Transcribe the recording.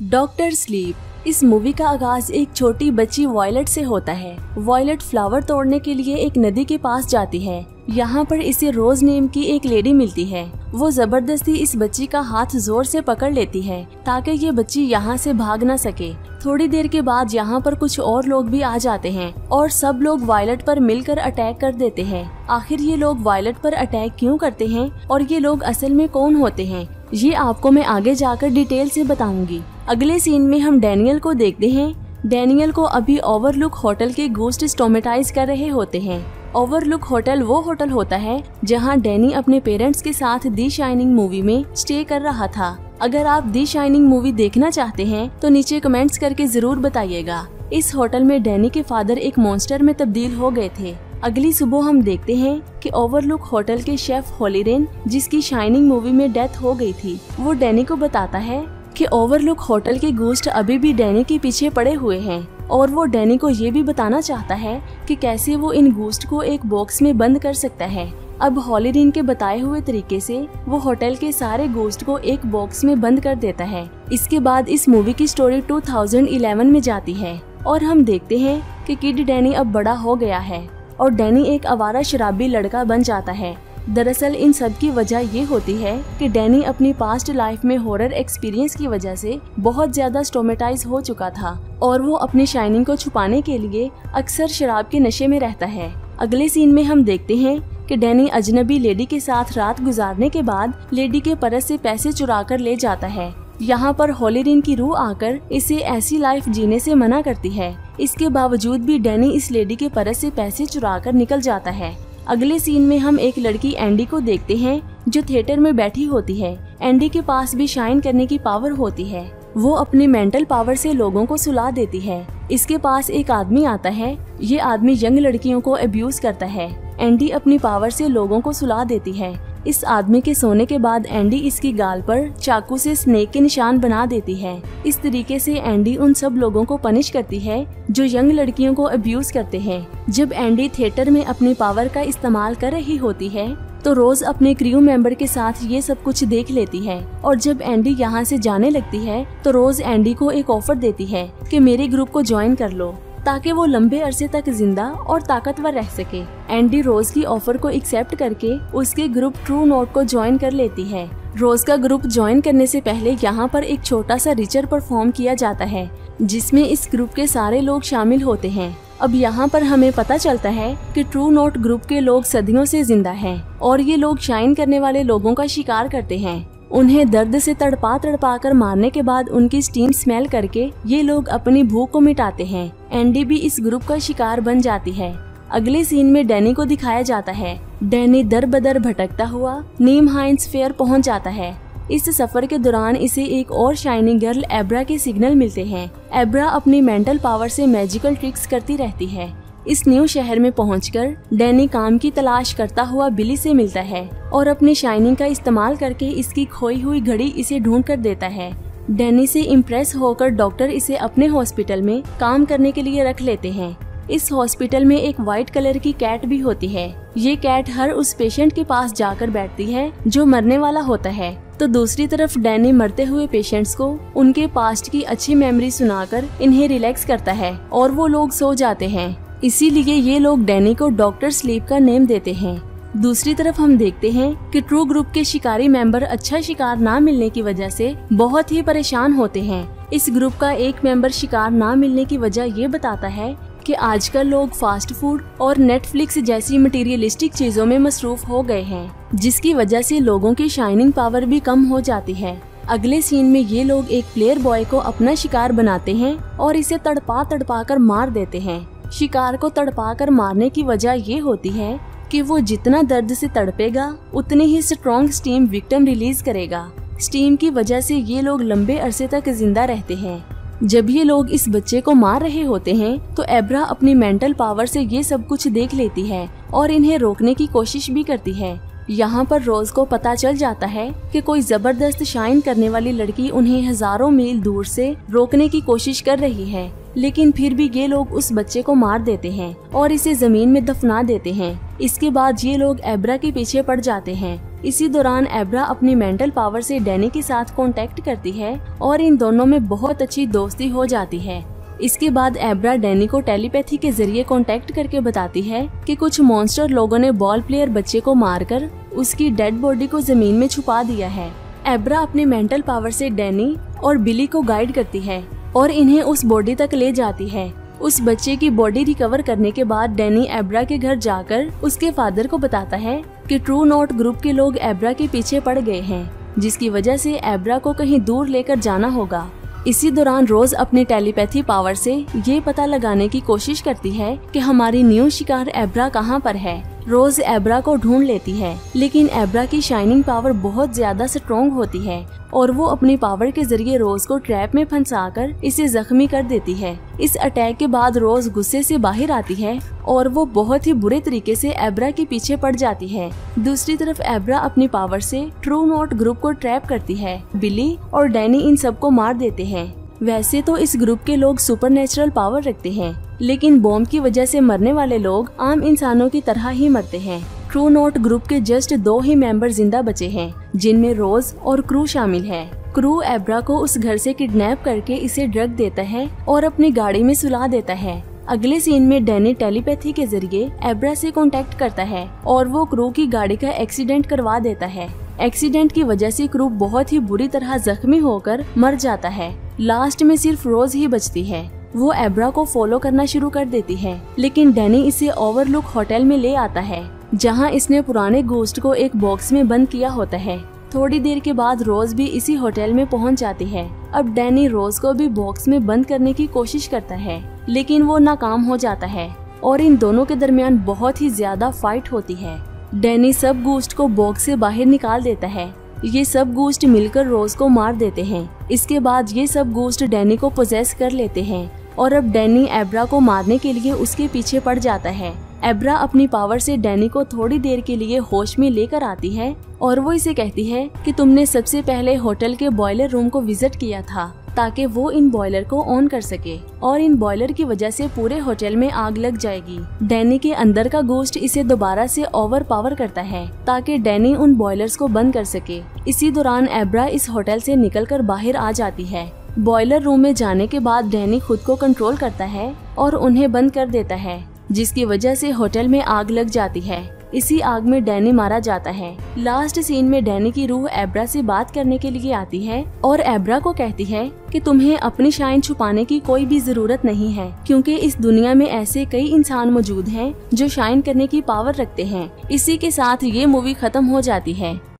Doctor sleep. इस movie का आगाज एक छोटी बच्ची वॉयलेट से होता है। वॉयलेट फ्लावर तोड़ने के लिए एक नदी के पास जाती है। यहाँ पर इसे रोज नेम की एक लेडी मिलती है। वो जबरदस्ती इस बच्ची का हाथ जोर से पकड़ लेती है ताकि ये बच्ची यहाँ से भाग न सके। थोड़ी देर के बाद यहाँ पर कुछ और लोग भी आ जाते हैं और सब लोग वॉयलेट पर मिलकर अटैक कर देते हैं। आखिर ये लोग वॉयलेट पर अटैक क्यों करते हैं और ये लोग असल में कौन होते हैं, ये आपको मैं आगे जाकर डिटेल से बताऊंगी। अगले सीन में हम डैनियल को देखते हैं। डैनियल को अभी ओवरलुक होटल के घोस्ट स्टोमेटाइज कर रहे होते हैं। ओवरलुक होटल वो होटल होता है जहां डैनी अपने पेरेंट्स के साथ दी शाइनिंग मूवी में स्टे कर रहा था। अगर आप दी शाइनिंग मूवी देखना चाहते हैं तो नीचे कमेंट्स करके जरूर बताइएगा। इस होटल में डैनी के फादर एक मॉन्स्टर में तब्दील हो गए थे। अगली सुबह हम देखते हैं कि ओवरलुक होटल के शेफ हॉलीरेन, जिसकी शाइनिंग मूवी में डेथ हो गई थी, वो डैनी को बताता है कि ओवरलुक होटल के घोस्ट अभी भी डैनी के पीछे पड़े हुए हैं और वो डैनी को ये भी बताना चाहता है कि कैसे वो इन घोस्ट को एक बॉक्स में बंद कर सकता है। अब हॉलीडेन के बताए हुए तरीके से वो होटल के सारे घोस्ट को एक बॉक्स में बंद कर देता है। इसके बाद इस मूवी की स्टोरी 2011 में जाती है और हम देखते हैं कि किड डैनी अब बड़ा हो गया है और डैनी एक आवारा शराबी लड़का बन जाता है। दरअसल इन सब की वजह ये होती है कि डैनी अपनी पास्ट लाइफ में हॉरर एक्सपीरियंस की वजह से बहुत ज्यादा स्टोमेटाइज हो चुका था और वो अपनी शाइनिंग को छुपाने के लिए अक्सर शराब के नशे में रहता है। अगले सीन में हम देखते हैं कि डैनी अजनबी लेडी के साथ रात गुजारने के बाद लेडी के पर्स से पैसे चुरा कर ले जाता है। यहाँ पर हॉलीडेन की रूह आकर इसे ऐसी लाइफ जीने से मना करती है। इसके बावजूद भी डैनी इस लेडी के पर्स से पैसे चुरा कर निकल जाता है। अगले सीन में हम एक लड़की एंडी को देखते हैं जो थिएटर में बैठी होती है। एंडी के पास भी शाइन करने की पावर होती है। वो अपनी मेंटल पावर से लोगों को सुला देती है। इसके पास एक आदमी आता है। ये आदमी यंग लड़कियों को अब्यूज करता है। एंडी अपनी पावर से लोगों को सुला देती है। इस आदमी के सोने के बाद एंडी इसकी गाल पर चाकू से स्नेक के निशान बना देती है। इस तरीके से एंडी उन सब लोगों को पनिश करती है जो यंग लड़कियों को अब्यूज करते हैं। जब एंडी थिएटर में अपनी पावर का इस्तेमाल कर रही होती है तो रोज अपने क्रू मेंबर के साथ ये सब कुछ देख लेती है और जब एंडी यहाँ से जाने लगती है तो रोज एंडी को एक ऑफर देती है कि मेरे ग्रुप को ज्वाइन कर लो ताकि वो लंबे अरसे तक जिंदा और ताकतवर रह सके। एंडी रोज की ऑफर को एक्सेप्ट करके उसके ग्रुप ट्रू नोट को ज्वाइन कर लेती है। रोज का ग्रुप ज्वाइन करने से पहले यहाँ पर एक छोटा सा रिचुअल परफॉर्म किया जाता है जिसमें इस ग्रुप के सारे लोग शामिल होते हैं। अब यहाँ पर हमें पता चलता है कि ट्रू नोट ग्रुप के लोग सदियों से जिंदा हैं और ये लोग शाइन करने वाले लोगों का शिकार करते हैं। उन्हें दर्द से तड़पा कर मारने के बाद उनकी स्टीम स्मेल करके ये लोग अपनी भूख को मिटाते हैं। एंडी भी इस ग्रुप का शिकार बन जाती है। अगले सीन में डैनी को दिखाया जाता है। डैनी दर बदर भटकता हुआ नीम हाइंस फेयर पहुंच जाता है। इस सफर के दौरान इसे एक और शाइनिंग गर्ल एब्रा के सिग्नल मिलते हैं। एब्रा अपनी मेंटल पावर से मैजिकल ट्रिक्स करती रहती है। इस न्यू शहर में पहुंचकर डैनी काम की तलाश करता हुआ बिली से मिलता है और अपनी शाइनिंग का इस्तेमाल करके इसकी खोई हुई घड़ी इसे ढूंढ कर देता है। डैनी से इम्प्रेस होकर डॉक्टर इसे अपने हॉस्पिटल में काम करने के लिए रख लेते हैं। इस हॉस्पिटल में एक व्हाइट कलर की कैट भी होती है। ये कैट हर उस पेशेंट के पास जाकर बैठती है जो मरने वाला होता है। तो दूसरी तरफ डैनी मरते हुए पेशेंट्स को उनके पास्ट की अच्छी मेमोरी सुनाकर इन्हें रिलैक्स करता है और वो लोग सो जाते हैं। इसीलिए ये लोग डैनी को डॉक्टर स्लीप का नेम देते हैं। दूसरी तरफ हम देखते हैं कि ट्रू ग्रुप के शिकारी मेंबर अच्छा शिकार ना मिलने की वजह से बहुत ही परेशान होते हैं। इस ग्रुप का एक मेंबर शिकार ना मिलने की वजह ये बताता है कि आजकल लोग फास्ट फूड और नेटफ्लिक्स जैसी मटेरियलिस्टिक चीजों में मसरूफ हो गए हैं, जिसकी वजह से लोगों की शाइनिंग पावर भी कम हो जाती है। अगले सीन में ये लोग एक प्लेयर बॉय को अपना शिकार बनाते हैं और इसे तड़पा कर मार देते हैं। शिकार को तड़पा कर मारने की वजह ये होती है कि वो जितना दर्द से तड़पेगा उतनी ही स्ट्रॉन्ग स्टीम विक्टिम रिलीज करेगा। स्टीम की वजह से ये लोग लंबे अरसे तक जिंदा रहते हैं। जब ये लोग इस बच्चे को मार रहे होते हैं तो एब्रा अपनी मेंटल पावर से ये सब कुछ देख लेती है और इन्हें रोकने की कोशिश भी करती है। यहाँ पर रोज को पता चल जाता है कि कोई जबरदस्त शाइन करने वाली लड़की उन्हें हजारों मील दूर से रोकने की कोशिश कर रही है, लेकिन फिर भी ये लोग उस बच्चे को मार देते हैं और इसे जमीन में दफना देते हैं। इसके बाद ये लोग एब्रा के पीछे पड़ जाते हैं। इसी दौरान एब्रा अपनी मेंटल पावर से डैनी के साथ कांटेक्ट करती है और इन दोनों में बहुत अच्छी दोस्ती हो जाती है। इसके बाद एब्रा डैनी को टेलीपैथी के जरिए कांटेक्ट करके बताती है कि कुछ मॉन्स्टर लोगों ने बॉल प्लेयर बच्चे को मारकर उसकी डेड बॉडी को जमीन में छुपा दिया है। एब्रा अपनी मेंटल पावर से डैनी और बिली को गाइड करती है और इन्हें उस बॉडी तक ले जाती है। उस बच्चे की बॉडी रिकवर करने के बाद डैनी एब्रा के घर जाकर उसके फादर को बताता है कि ट्रू नॉट ग्रुप के लोग एब्रा के पीछे पड़ गए हैं, जिसकी वजह से एब्रा को कहीं दूर लेकर जाना होगा। इसी दौरान रोज अपनी टेलीपैथी पावर से ये पता लगाने की कोशिश करती है कि हमारी न्यू शिकार एब्रा कहाँ पर है। रोज एब्रा को ढूंढ लेती है, लेकिन एब्रा की शाइनिंग पावर बहुत ज्यादा स्ट्रॉन्ग होती है और वो अपनी पावर के जरिए रोज को ट्रैप में फंसाकर इसे जख्मी कर देती है। इस अटैक के बाद रोज गुस्से से बाहर आती है और वो बहुत ही बुरे तरीके से एब्रा के पीछे पड़ जाती है। दूसरी तरफ एब्रा अपनी पावर से ट्रू नॉट ग्रुप को ट्रैप करती है। बिली और डैनी इन सबको मार देते हैं। वैसे तो इस ग्रुप के लोग सुपरनेचुरल पावर रखते हैं, लेकिन बॉम्ब की वजह से मरने वाले लोग आम इंसानों की तरह ही मरते हैं। ट्रू नॉट ग्रुप के जस्ट 2 ही मेंबर जिंदा बचे हैं, जिनमें रोज और क्रू शामिल है। क्रू एब्रा को उस घर से किडनैप करके इसे ड्रग देता है और अपनी गाड़ी में सुला देता है। अगले सीन में डैनी टेलीपैथी के जरिए एब्रा से कांटेक्ट करता है और वो क्रू की गाड़ी का एक्सीडेंट करवा देता है। एक्सीडेंट की वजह से क्रू बहुत ही बुरी तरह जख्मी होकर मर जाता है। लास्ट में सिर्फ रोज ही बचती है। वो एब्रा को फॉलो करना शुरू कर देती है, लेकिन डैनी इसे ओवरलुक होटल में ले आता है, जहां इसने पुराने गोस्ट को एक बॉक्स में बंद किया होता है। थोड़ी देर के बाद रोज भी इसी होटल में पहुंच जाती है। अब डैनी रोज को भी बॉक्स में बंद करने की कोशिश करता है, लेकिन वो नाकाम हो जाता है और इन दोनों के दरमियान बहुत ही ज्यादा फाइट होती है। डैनी सब गोस्ट को बॉक्स से बाहर निकाल देता है। ये सब गोस्ट मिलकर रोज को मार देते हैं। इसके बाद ये सब गोस्ट डैनी को पोजेस कर लेते हैं और अब डैनी एब्रा को मारने के लिए उसके पीछे पड़ जाता है। एब्रा अपनी पावर से डैनी को थोड़ी देर के लिए होश में लेकर आती है और वो इसे कहती है कि तुमने सबसे पहले होटल के बॉयलर रूम को विजिट किया था ताकि वो इन बॉयलर को ऑन कर सके और इन बॉयलर की वजह से पूरे होटल में आग लग जाएगी। डैनी के अंदर का गोस्ट इसे दोबारा से ओवर पावर करता है ताकि डैनी उन बॉयलर्स को बंद कर सके। इसी दौरान एब्रा इस होटल से निकलकर बाहर आ जाती है। बॉयलर रूम में जाने के बाद डैनी खुद को कंट्रोल करता है और उन्हें बंद कर देता है, जिसकी वजह से होटल में आग लग जाती है। इसी आग में डैनी मारा जाता है। लास्ट सीन में डैनी की रूह एब्रा से बात करने के लिए आती है और एब्रा को कहती है कि तुम्हें अपनी शाइन छुपाने की कोई भी जरूरत नहीं है, क्योंकि इस दुनिया में ऐसे कई इंसान मौजूद हैं जो शाइन करने की पावर रखते हैं। इसी के साथ ये मूवी खत्म हो जाती है।